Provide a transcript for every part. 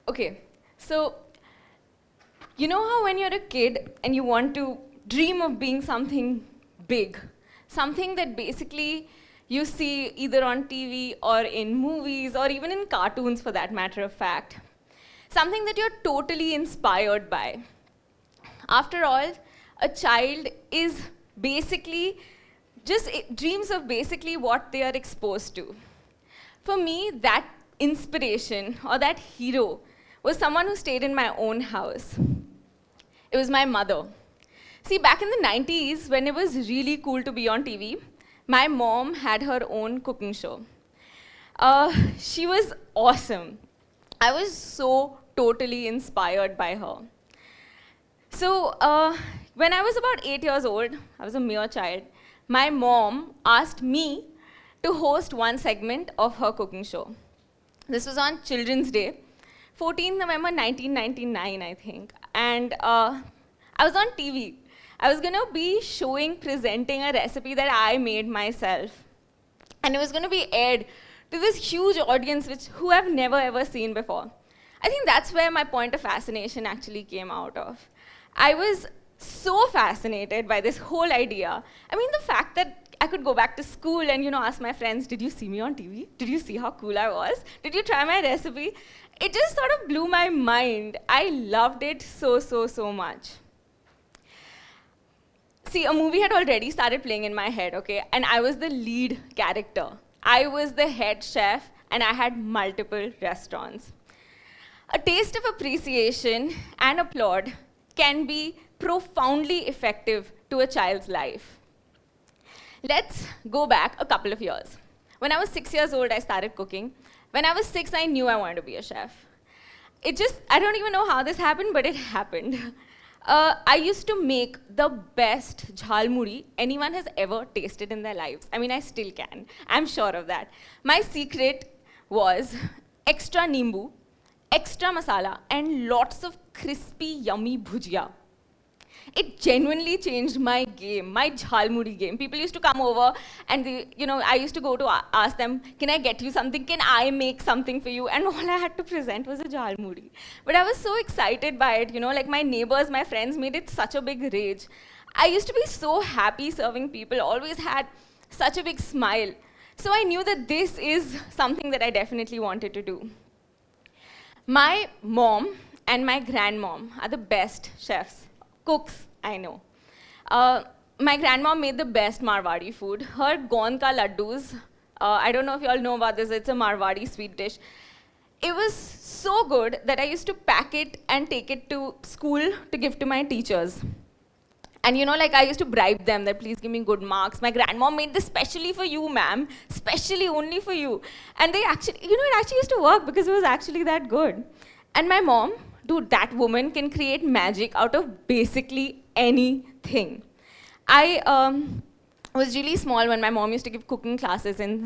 Okay, so you know how when you're a kid and you want to dream of being something big, something that basically you see either on TV or in movies or even in cartoons for that matter of fact, something that you're totally inspired by. After all, a child is basically just dreams of basically what they are exposed to. For me, that inspiration or that hero was someone who stayed in my own house. It was my mother. See, back in the 90s, when it was really cool to be on TV, my mom had her own cooking show. She was awesome. I was so totally inspired by her. So when I was about 8 years old, I was a mere child, my mom asked me to host one segment of her cooking show. This was on Children's Day, 14th November 1999, I think. And I was on TV. I was going to be presenting a recipe that I made myself. And it was going to be aired to this huge audience who I've never ever seen before. I think that's where my point of fascination actually came out of. I was so fascinated by this whole idea. I mean, the fact that I could go back to school and ask my friends, did you see me on TV? Did you see how cool I was? Did you try my recipe? It just sort of blew my mind. I loved it so, so, so much. See, a movie had already started playing in my head, okay? And I was the lead character. I was the head chef, and I had multiple restaurants. A taste of appreciation and applaud can be profoundly effective to a child's life. Let's go back a couple of years. When I was 6 years old, I started cooking. When I was 6, I knew I wanted to be a chef. I don't even know how this happened, but it happened. I used to make the best jhalmuri anyone has ever tasted in their lives. I mean, I still can. I'm sure of that. My secret was extra nimbu, extra masala, and lots of crispy, yummy bhujia. It genuinely changed my game, my jhalmuri game. People used to come over and I used to go to ask them, can I get you something? Can I make something for you? And all I had to present was a jhalmuri. But I was so excited by it, like my neighbors, my friends made it such a big rage. I used to be so happy serving people, always had such a big smile. So I knew that this is something that I definitely wanted to do. My mom and my grandmom are the best chefs. Cooks, I know. My grandma made the best Marwadi food. Her Gaun ka laddus, I don't know if you all know about this, it's a Marwadi sweet dish. It was so good that I used to pack it and take it to school to give to my teachers. And I used to bribe them that please give me good marks. My grandma made this specially for you, ma'am, specially only for you. And they actually, it actually used to work because it was actually that good. And my mom, dude, that woman can create magic out of basically anything. I was really small when my mom used to give cooking classes in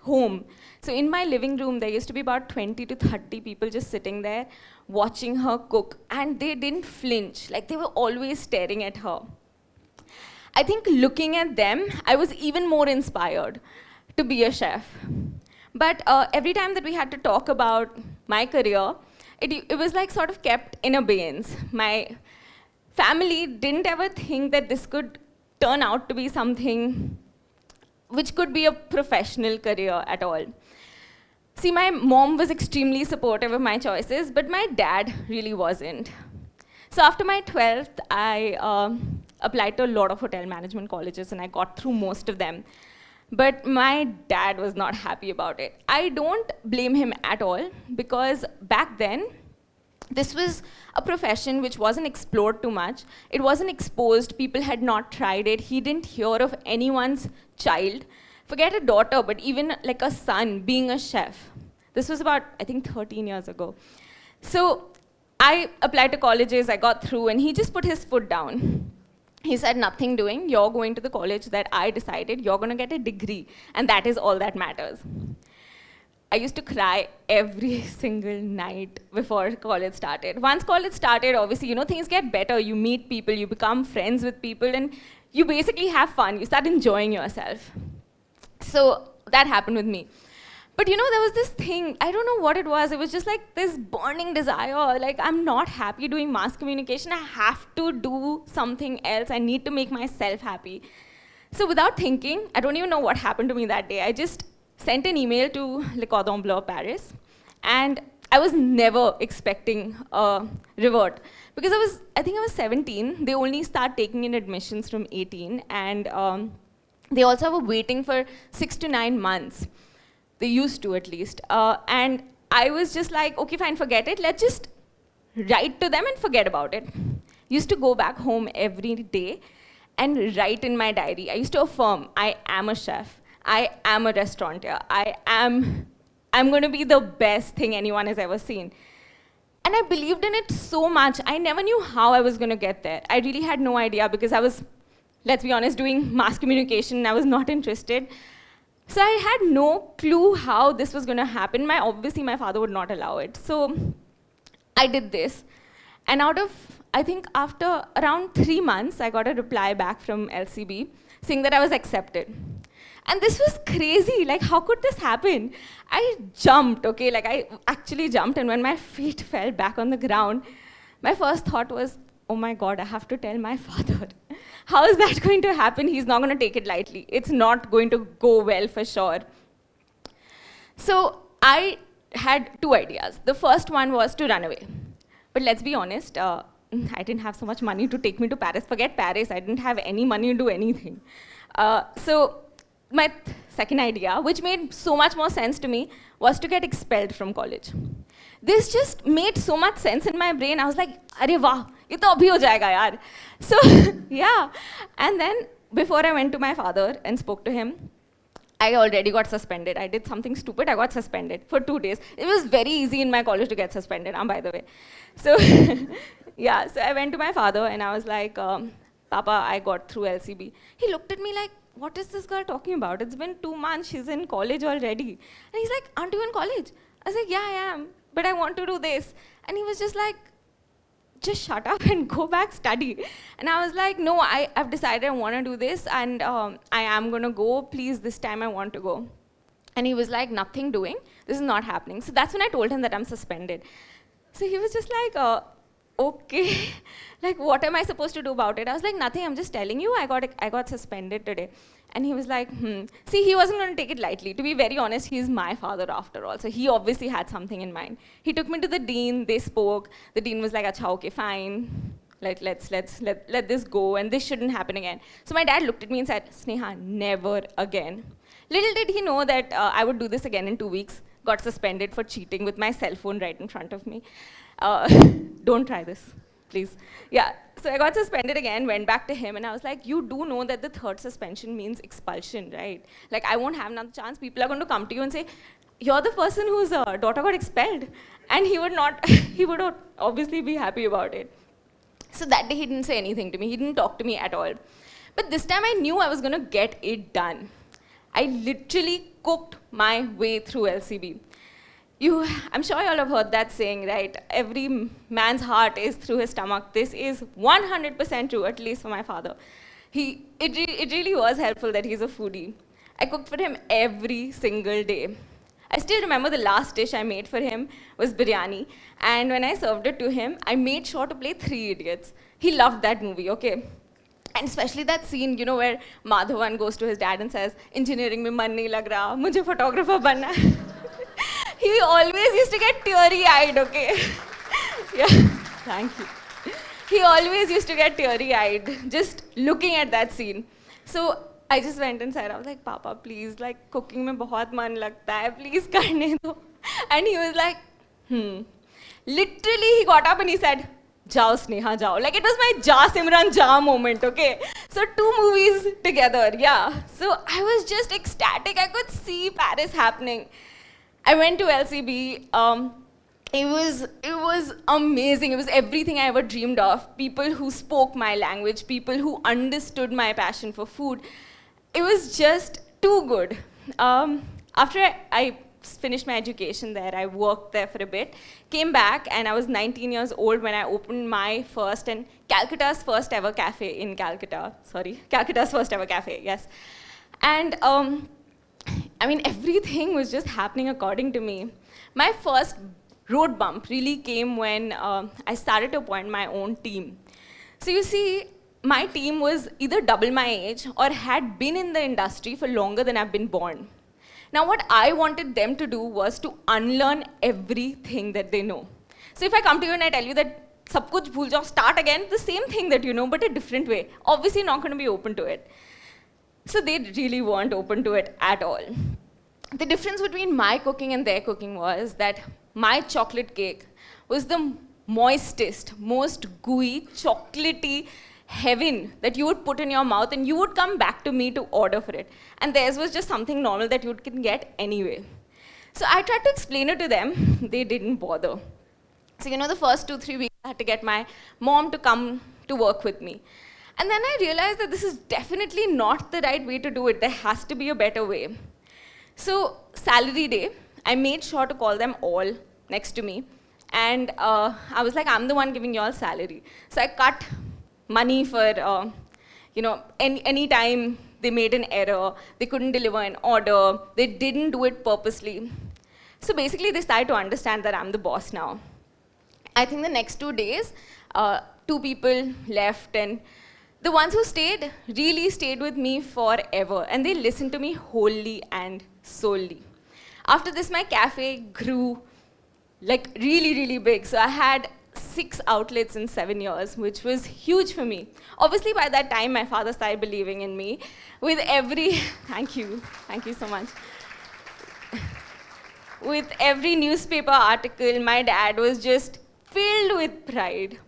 home. So in my living room, there used to be about 20 to 30 people just sitting there watching her cook. And they didn't flinch. Like, they were always staring at her. I think looking at them, I was even more inspired to be a chef. But every time that we had to talk about my career, it was like sort of kept in abeyance. My family didn't ever think that this could turn out to be something which could be a professional career at all. See, my mom was extremely supportive of my choices, but my dad really wasn't. So after my 12th, I applied to a lot of hotel management colleges, and I got through most of them. But my dad was not happy about it. I don't blame him at all, because back then, this was a profession which wasn't explored too much. It wasn't exposed. People had not tried it. He didn't hear of anyone's child. Forget a daughter, but even like a son being a chef. This was about, I think, 13 years ago. So I applied to colleges, I got through, and he just put his foot down. He said, nothing doing, you're going to the college that I decided, you're going to get a degree, and that is all that matters. I used to cry every single night before college started. Once college started, obviously, things get better. You meet people, you become friends with people, and you basically have fun. You start enjoying yourself. So that happened with me. But you know, there was this thing, I don't know what it was just like this burning desire, like I'm not happy doing mass communication, I have to do something else, I need to make myself happy. So without thinking, I don't even know what happened to me that day, I just sent an email to Le Cordon Bleu Paris, and I was never expecting a revert. Because I think I was 17, they only start taking in admissions from 18, and they also have a waiting for 6 to 9 months. They used to, at least. And I was just like, okay, fine, forget it. Let's just write to them and forget about it. Used to go back home every day and write in my diary. I used to affirm, I am a chef. I am a restaurateur. I'm going to be the best thing anyone has ever seen. And I believed in it so much. I never knew how I was going to get there. I really had no idea because I was, let's be honest, doing mass communication. I was not interested. So I had no clue how this was going to happen. Obviously, my father would not allow it. So I did this. And I think after around 3 months, I got a reply back from LCB saying that I was accepted. And this was crazy. Like, how could this happen? I jumped, okay? Like, I actually jumped. And when my feet fell back on the ground, my first thought was, oh my God, I have to tell my father. How is that going to happen? He's not going to take it lightly. It's not going to go well for sure. So I had 2 ideas. The first one was to run away. But let's be honest, I didn't have so much money to take me to Paris. Forget Paris, I didn't have any money to do anything. So my second idea, which made so much more sense to me, was to get expelled from college. This just made so much sense in my brain. I was like, "Arey wah, ye to abhi ho jayega yaar." So yeah, and then before I went to my father and spoke to him, I already got suspended. I did something stupid. I got suspended for 2 days. It was very easy in my college to get suspended, by the way. So yeah, so I went to my father and I was like, Papa, I got through LCB. He looked at me like, what is this girl talking about? It's been 2 months. She's in college already. And he's like, aren't you in college? I was like, yeah, I am. But I want to do this. And he was just like, just shut up and go back study. And I was like, no, I've decided I want to do this, and I am going to go. Please, this time I want to go. And he was like, nothing doing. This is not happening. So that's when I told him that I'm suspended. So he was just like, okay, like what am I supposed to do about it? I was like, nothing, I'm just telling you, I got suspended today. And he was like, See, he wasn't going to take it lightly. To be very honest, he's my father after all. So he obviously had something in mind. He took me to the dean, they spoke. The dean was like, acha, okay, fine. Let this go, and this shouldn't happen again. So my dad looked at me and said, Sneha, never again. Little did he know that I would do this again in 2 weeks. Got suspended for cheating with my cell phone right in front of me. Don't try this, please. Yeah, so I got suspended again, went back to him, and I was like, you do know that the 3rd suspension means expulsion, right? Like, I won't have another chance. People are going to come to you and say, you're the person whose daughter got expelled. And he would not, he would obviously be happy about it. So that day, he didn't say anything to me. He didn't talk to me at all. But this time, I knew I was going to get it done. I literally cooked my way through LCB. I'm sure you all have heard that saying, right? Every man's heart is through his stomach. This is 100% true, at least for my father. It really was helpful that he's a foodie. I cooked for him every single day. I still remember the last dish I made for him was biryani. And when I served it to him, I made sure to play 3 Idiots. He loved that movie, okay? And especially that scene, you know, where Madhavan goes to his dad and says, engineering mein man nahi lag raha, mujhe photographer banna hai. He always used to get teary-eyed, okay? Yeah, thank you. He always used to get teary-eyed just looking at that scene. So I just went inside. I was like, Papa, please, like, cooking mein bahut man lagta hai, please karne do. And he was like, Literally, he got up and he said, Jao Sneha, jao. Like, it was my Ja Simran Ja moment, okay? So 2 movies together, yeah. So I was just ecstatic. I could see Paris happening. I went to LCB. It was amazing. It was everything I ever dreamed of. People who spoke my language, people who understood my passion for food. It was just too good. After I finished my education there, I worked there for a bit, came back, and I was 19 years old when I opened my first and Calcutta's first ever cafe in Calcutta. Sorry, Calcutta's first ever cafe, yes. And I mean, everything was just happening according to me. My first road bump really came when I started to appoint my own team. So you see, my team was either double my age or had been in the industry for longer than I've been born. Now, what I wanted them to do was to unlearn everything that they know. So if I come to you and I tell you that sab kuch bhul jao, start again, the same thing that you know, but a different way, obviously not going to be open to it. So they really weren't open to it at all. The difference between my cooking and their cooking was that my chocolate cake was the moistest, most gooey, chocolatey heaven that you would put in your mouth, and you would come back to me to order for it. And theirs was just something normal that you can get anyway. So I tried to explain it to them. They didn't bother. So the first 2-3 weeks, I had to get my mom to come to work with me. And then I realized that this is definitely not the right way to do it. There has to be a better way. So salary day, I made sure to call them all next to me. And I was like, I'm the one giving you all salary. So I cut money for, any time they made an error, they couldn't deliver an order, they didn't do it purposely. So basically, they started to understand that I'm the boss now. I think the next 2 days, 2 people left, and the ones who stayed really stayed with me forever, and they listened to me wholly and solely. After this, my cafe grew like really, really big. So I had 6 outlets in 7 years, which was huge for me. Obviously, by that time, my father started believing in me. With every, thank you so much. With every newspaper article, my dad was just filled with pride.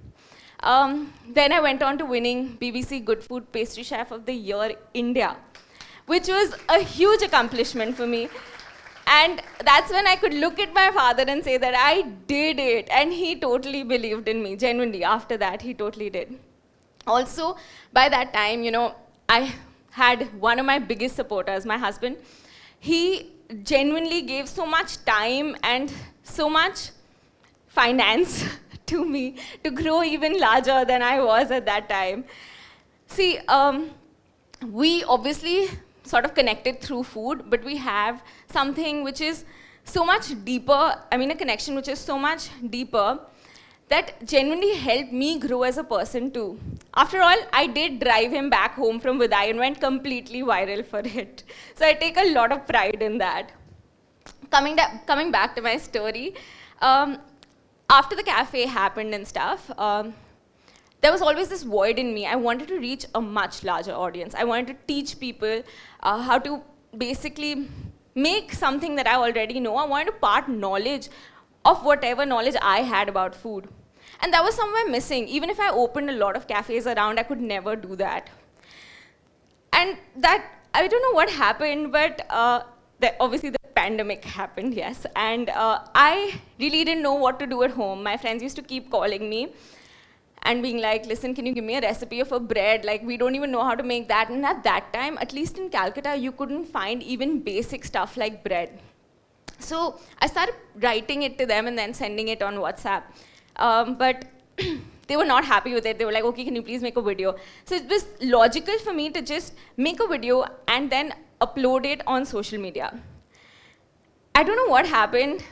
Then I went on to winning BBC Good Food Pastry Chef of the Year India, which was a huge accomplishment for me. And that's when I could look at my father and say that I did it. And he totally believed in me, genuinely. After that, he totally did. Also, by that time, I had one of my biggest supporters, my husband. He genuinely gave so much time and so much finance to me to grow even larger than I was at that time. See, we obviously sort of connected through food, but we have something which is so much deeper, a connection which is so much deeper that genuinely helped me grow as a person too. After all, I did drive him back home from Upadhaya and went completely viral for it. So I take a lot of pride in that. Coming back to my story, after the cafe happened and stuff, there was always this void in me. I wanted to reach a much larger audience. I wanted to teach people how to basically make something that I already know. I wanted to part knowledge of whatever knowledge I had about food. And that was somewhere missing. Even if I opened a lot of cafes around, I could never do that. And that, I don't know what happened, but obviously the pandemic happened, yes. And I really didn't know what to do at home. My friends used to keep calling me and being like, listen, can you give me a recipe of a bread? Like, we don't even know how to make that. And at that time, at least in Calcutta, you couldn't find even basic stuff like bread. So I started writing it to them and then sending it on WhatsApp. But they were not happy with it. They were like, okay, can you please make a video? So it was logical for me to just make a video and then upload it on social media. I don't know what happened.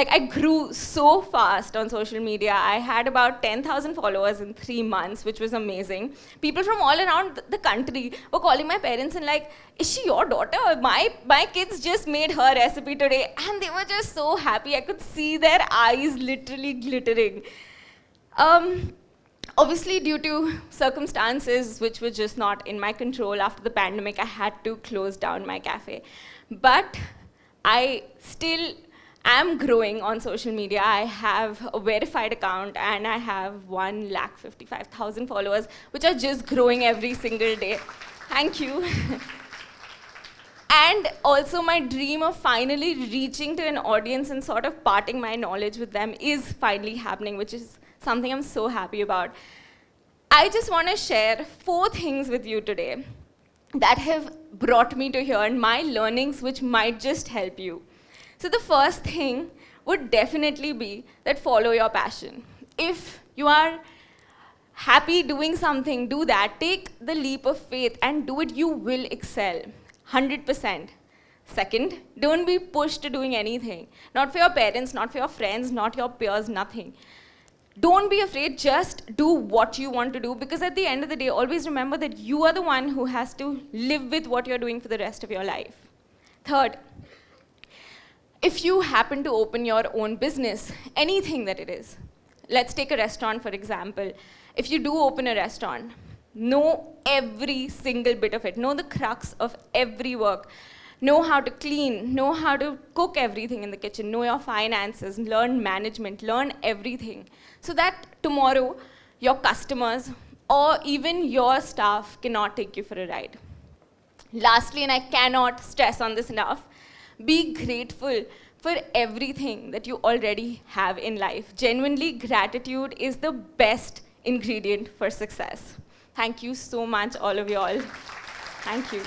I grew so fast on social media. I had about 10,000 followers in 3 months, which was amazing. People from all around the country were calling my parents and like, is she your daughter? My kids just made her recipe today. And they were just so happy. I could see their eyes literally glittering. Obviously, due to circumstances which were just not in my control after the pandemic, I had to close down my cafe. But I still am growing on social media. I have a verified account and I have 1,55,000 followers, which are just growing every single day. Thank you. And also my dream of finally reaching to an audience and sort of parting my knowledge with them is finally happening, which is something I'm so happy about. I just want to share 4 things with you today that have brought me to here and my learnings which might just help you. So the first thing would definitely be that follow your passion. If you are happy doing something, do that. Take the leap of faith and do it. You will excel, 100%. Second, don't be pushed to doing anything. Not for your parents, not for your friends, not your peers, nothing. Don't be afraid, just do what you want to do, because at the end of the day, always remember that you are the one who has to live with what you're doing for the rest of your life. Third, if you happen to open your own business, anything that it is, let's take a restaurant for example. If you do open a restaurant, know every single bit of it, know the crux of every work. Know how to clean, know how to cook everything in the kitchen, know your finances, learn management, learn everything. So that tomorrow, your customers or even your staff cannot take you for a ride. Lastly, and I cannot stress on this enough, be grateful for everything that you already have in life. Genuinely, gratitude is the best ingredient for success. Thank you so much, all of you all. Thank you.